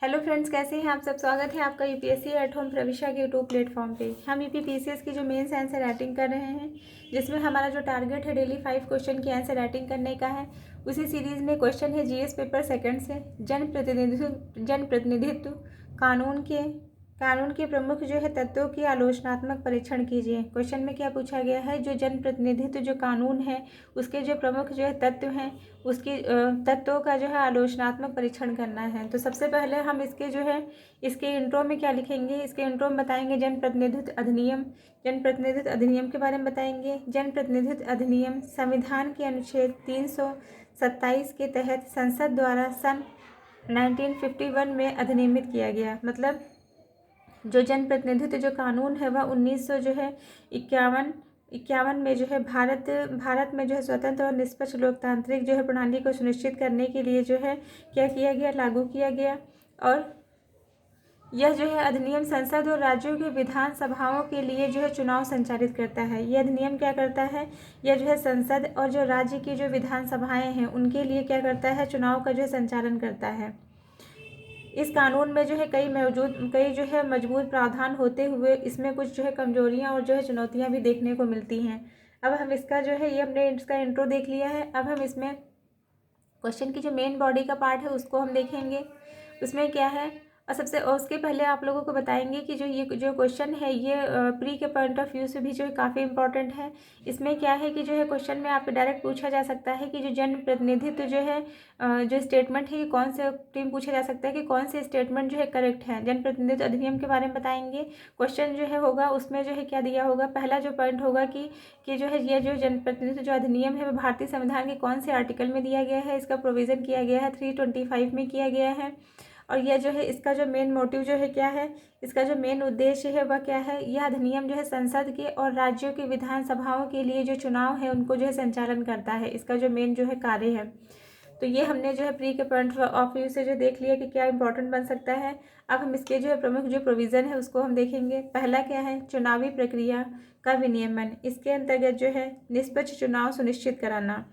Hello friends, कैसे हैं आप सब। स्वागत है आपका यूपीएससी एट होम प्रविशा के यूट्यूब प्लेटफॉर्म पे। हम यूपीपीसीएस की जो मेंस आंसर राइटिंग कर रहे हैं, जिसमें हमारा जो टारगेट है डेली 5 क्वेश्चन की आंसर राइटिंग करने का है। उसी सीरीज़ में क्वेश्चन है जीएस पेपर सेकंड से, जनप्रतिनिधित्व कानून के प्रमुख जो है तत्वों की आलोचनात्मक परीक्षण कीजिए। क्वेश्चन में क्या पूछा गया है, जो जनप्रतिनिधित्व जो कानून है उसके जो प्रमुख जो है तत्व हैं, उसके तत्वों का जो है आलोचनात्मक परीक्षण करना है। तो सबसे पहले हम इसके जो है इसके इंट्रो में क्या लिखेंगे, इसके इंट्रो में बताएंगे जनप्रतिनिधित्व अधिनियम के बारे में बताएंगे। जनप्रतिनिधित्व अधिनियम संविधान के अनुच्छेद 327 के तहत संसद द्वारा सन 1951 में अधिनियमित किया गया। मतलब जो जनप्रतिनिधित्व जो कानून है वह 1900 जो है इक्यावन में जो है भारत में जो है स्वतंत्र और निष्पक्ष लोकतांत्रिक जो है प्रणाली को सुनिश्चित करने के लिए जो है क्या किया गया, लागू किया गया। और यह जो है अधिनियम संसद और राज्यों की विधान सभाओं के लिए जो है चुनाव संचालित करता है। यह अधिनियम क्या करता है, यह जो है संसद और जो राज्य की जो विधान सभाएँ हैं उनके लिए क्या करता है, चुनाव का जो है संचालन करता है। इस कानून में जो है कई जो है मजबूत प्रावधान होते हुए इसमें कुछ जो है कमजोरियां और जो है चुनौतियां भी देखने को मिलती हैं। अब हम इसका जो है ये हमने इसका इंट्रो देख लिया है। अब हम इसमें क्वेश्चन की जो मेन बॉडी का पार्ट है उसको हम देखेंगे। उसमें क्या है, और उसके पहले आप लोगों को बताएंगे कि ये जो क्वेश्चन है ये प्री के पॉइंट ऑफ व्यू से भी जो है काफ़ी इंपॉर्टेंट है। इसमें क्या है कि जो है क्वेश्चन में आपको डायरेक्ट पूछा जा सकता है कि जो जनप्रतिनिधित्व जो है जो स्टेटमेंट है, ये कौन से टीम पूछा जा सकता है कि कौन से स्टेटमेंट जो है करेक्ट है। जनप्रतिनिधित्व अधिनियम के बारे में बताएंगे। क्वेश्चन जो है होगा उसमें जो है क्या दिया होगा, पहला जो पॉइंट होगा कि जो है ये जो जनप्रतिनिधित्व जो अधिनियम है वो भारतीय संविधान के कौन से आर्टिकल में दिया गया है, इसका प्रोविज़न किया गया है 325 में किया गया है। और यह जो है इसका जो मेन मोटिव जो है क्या है, इसका जो मेन उद्देश्य है वह क्या है। यह अधिनियम जो है संसद के और राज्यों की विधानसभाओं के लिए जो चुनाव है उनको जो है संचालन करता है। इसका जो मेन जो है कार्य है। तो ये हमने जो है प्री के पॉइंट ऑफ व्यू से जो देख लिया कि क्या इंपॉर्टेंट बन सकता है। अब हम इसके जो है प्रमुख जो प्रोविज़न है उसको हम देखेंगे। पहला क्या है, चुनावी प्रक्रिया का विनियमन। इसके अंतर्गत जो है निष्पक्ष चुनाव सुनिश्चित कराना।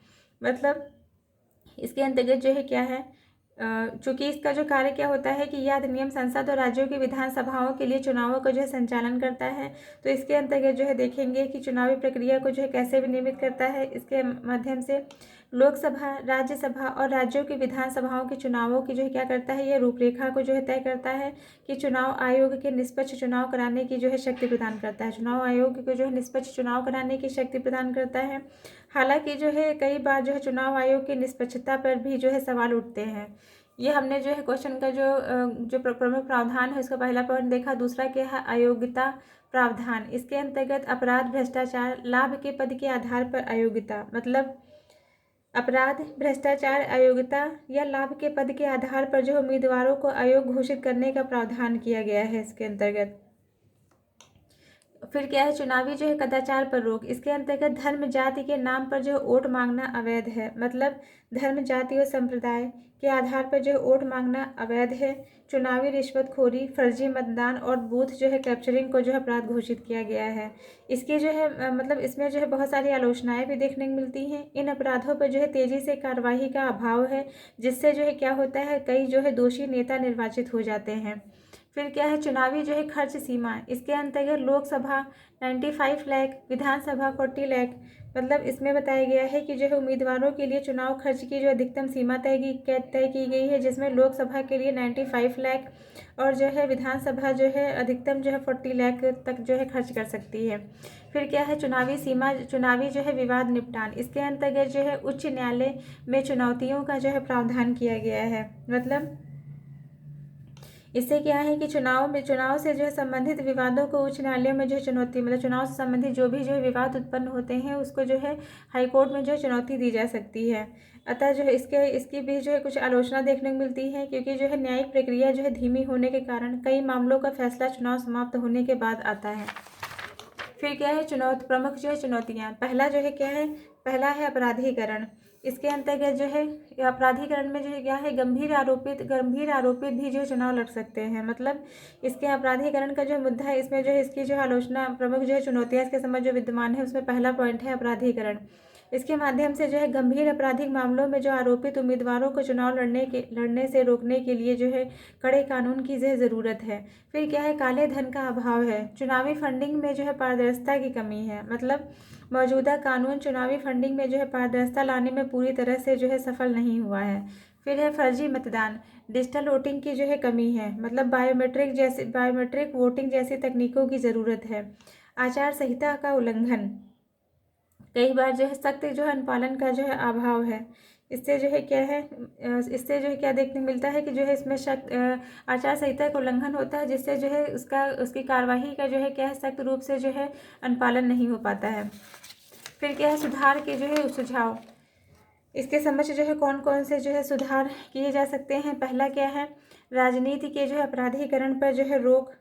मतलब इसके अंतर्गत जो है क्या है, चूँकि इसका जो कार्य क्या होता है कि यह अधिनियम संसद और राज्यों की विधानसभाओं के लिए चुनावों का जो है संचालन करता है। तो इसके अंतर्गत जो है देखेंगे कि चुनावी प्रक्रिया को जो है कैसे विनियमित करता है। इसके माध्यम से लोकसभा, राज्यसभा और राज्यों की विधानसभाओं के चुनावों की जो है क्या करता है, यह रूपरेखा को जो है तय करता है कि चुनाव आयोग के निष्पक्ष चुनाव कराने की जो है शक्ति प्रदान करता है। चुनाव आयोग को जो है निष्पक्ष चुनाव कराने की शक्ति प्रदान करता है। हालांकि जो है कई बार जो है चुनाव आयोग की निष्पक्षता पर भी जो है सवाल उठते हैं। ये हमने जो है क्वेश्चन का जो प्रमुख प्रावधान है उसका पहला पॉइंट देखा। दूसरा क्या है, अयोग्यता प्रावधान। इसके अंतर्गत अपराध, भ्रष्टाचार, लाभ के पद के आधार पर अयोग्यता। मतलब अपराध, भ्रष्टाचार, अयोग्यता या लाभ के पद के आधार पर जो उम्मीदवारों को अयोग्य घोषित करने का प्रावधान किया गया है इसके अंतर्गत। फिर क्या है, चुनावी जो है कदाचार पर रोक। इसके अंतर्गत धर्म जाति के नाम पर जो वोट मांगना अवैध है। मतलब धर्म, जाति और संप्रदाय के आधार पर जो वोट मांगना अवैध है। चुनावी रिश्वतखोरी, फर्जी मतदान और बूथ जो है कैप्चरिंग को जो है अपराध घोषित किया गया है। इसके जो है मतलब इसमें जो है बहुत सारी आलोचनाएं भी देखने को मिलती हैं। इन अपराधों पर जो है तेजी से कार्रवाई का अभाव है, जिससे जो है क्या होता है, कई जो है दोषी नेता निर्वाचित हो जाते हैं। फिर क्या है, चुनावी जो है खर्च सीमा। इसके अंतर्गत लोकसभा 95 लाख, विधानसभा 40 लाख। मतलब इसमें बताया गया है कि जो है उम्मीदवारों के लिए चुनाव खर्च की जो अधिकतम सीमा तय की गई है, जिसमें लोकसभा के लिए 95 लाख और जो है विधानसभा जो है अधिकतम जो है 40 लाख तक जो है खर्च कर सकती है। फिर क्या है, चुनावी जो है विवाद निपटान। इसके अंतर्गत जो है उच्च न्यायालय में चुनौतियों का जो है प्रावधान किया गया है। मतलब इससे क्या है कि चुनाव से जो है संबंधित विवादों को उच्च न्यायालयों में जो है चुनौती, मतलब चुनाव से संबंधित जो भी जो है विवाद उत्पन्न होते हैं उसको जो है हाईकोर्ट में जो है चुनौती दी जा सकती है। अतः जो है इसकी भी जो है कुछ आलोचना देखने को मिलती है, क्योंकि जो है न्यायिक प्रक्रिया जो है धीमी होने के कारण कई मामलों का फैसला चुनाव समाप्त होने के बाद आता है। फिर क्या है, प्रमुख जो है चुनौतियाँ। पहला जो है क्या है, पहला है अपराधीकरण। इसके अंतर्गत जो है अपराधीकरण में जो है क्या है, गंभीर आरोपित भी जो चुनाव लड़ सकते हैं। मतलब इसके अपराधीकरण का जो मुद्दा है, इसमें जो है इसकी जो आलोचना, प्रमुख जो है चुनौतियाँ इसके समझ जो विद्यमान है उसमें पहला पॉइंट है अपराधीकरण। इसके माध्यम से जो है गंभीर आपराधिक मामलों में जो आरोपित उम्मीदवारों को चुनाव लड़ने से रोकने के लिए जो है कड़े कानून की ज़रूरत है। फिर क्या है, काले धन का अभाव है। चुनावी फंडिंग में जो है पारदर्शिता की कमी है, मतलब मौजूदा कानून चुनावी फंडिंग में जो है पारदर्शिता लाने में पूरी तरह से जो है सफल नहीं हुआ है। फिर है फर्जी मतदान, डिजिटल वोटिंग की जो है कमी है, मतलब बायोमेट्रिक वोटिंग जैसी तकनीकों की ज़रूरत है। आचार संहिता का उल्लंघन, कई बार जो है सख्त जो है अनुपालन का जो है अभाव है। इससे जो है क्या है, इससे जो है क्या देखने मिलता है कि जो है इसमें आचार संहिता का उल्लंघन होता है, जिससे जो है उसकी कार्यवाही का जो है क्या है सख्त रूप से जो है अनुपालन नहीं हो पाता है। फिर क्या है, सुधार के जो है सुझाव, इसके समझ जो है कौन कौन से जो है सुधार किए जा सकते हैं। पहला क्या है, राजनीति के जो है अपराधीकरण पर जो है रोक,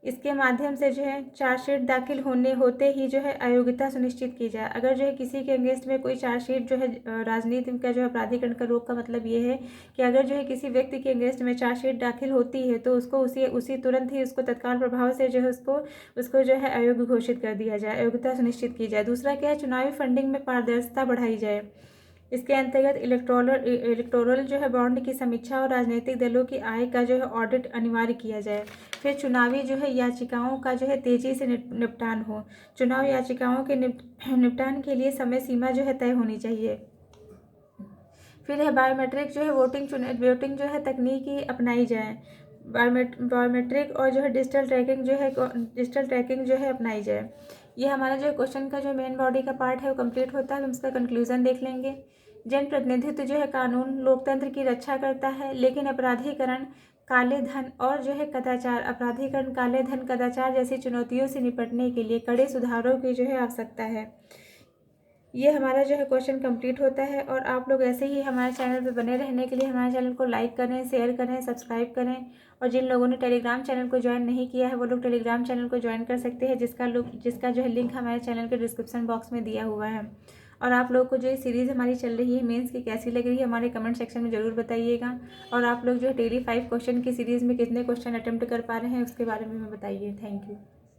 इसके माध्यम से जो है चार्जशीट दाखिल होते ही जो है अयोग्यता सुनिश्चित की जाए। अगर जो है किसी के अगेंस्ट में कोई चार्जशीट जो है राजनीति का जो है अपराधीकरण का रोक का मतलब ये है कि अगर जो है किसी व्यक्ति के अगेंस्ट में चार्जशीट दाखिल होती है तो उसको उसी तुरंत ही उसको तत्काल प्रभाव से जो है उसको जो है अयोग्य घोषित कर दिया जाए, अयोग्यता सुनिश्चित की जाए। दूसरा क्या है, चुनावी फंडिंग में पारदर्शिता बढ़ाई जाए। इसके अंतर्गत इलेक्टोरल जो है बॉन्ड की समीक्षा और राजनीतिक दलों की आय का जो है ऑडिट अनिवार्य किया जाए। फिर चुनावी जो है याचिकाओं का जो है तेजी से निपटान हो। चुनाव याचिकाओं के निपटान के लिए समय सीमा जो है तय होनी चाहिए। फिर है बायोमेट्रिक जो है वोटिंग जो है तकनीकी अपनाई जाए। बायोमेट्रिक और जो है डिजिटल ट्रैकिंग जो है अपनाई जाए। ये हमारा जो क्वेश्चन का जो मेन बॉडी का पार्ट है वो कंप्लीट होता है। हम इसका कंक्लूजन देख लेंगे। जनप्रतिनिधित्व जो है कानून लोकतंत्र की रक्षा करता है, लेकिन अपराधीकरण, काले धन, कदाचार जैसी चुनौतियों से निपटने के लिए कड़े सुधारों की जो है आवश्यकता है। ये हमारा जो है क्वेश्चन कंप्लीट होता है। और आप लोग ऐसे ही हमारे चैनल पर बने रहने के लिए हमारे चैनल को लाइक करें, शेयर करें, सब्सक्राइब करें। और जिन लोगों ने टेलीग्राम चैनल को ज्वाइन नहीं किया है वो लोग टेलीग्राम चैनल को ज्वाइन कर सकते हैं, जिसका जो है लिंक हमारे चैनल के डिस्क्रिप्शन बॉक्स में दिया हुआ है। और आप लोग को जो ये सीरीज़ हमारी चल रही है मेंस की कैसी लग रही है हमारे कमेंट सेक्शन में ज़रूर बताइएगा। और आप लोग जो है डेली 5 क्वेश्चन की सीरीज़ में कितने क्वेश्चन अटेम्प्ट कर पा रहे हैं उसके बारे में हमें बताइए। Thank you.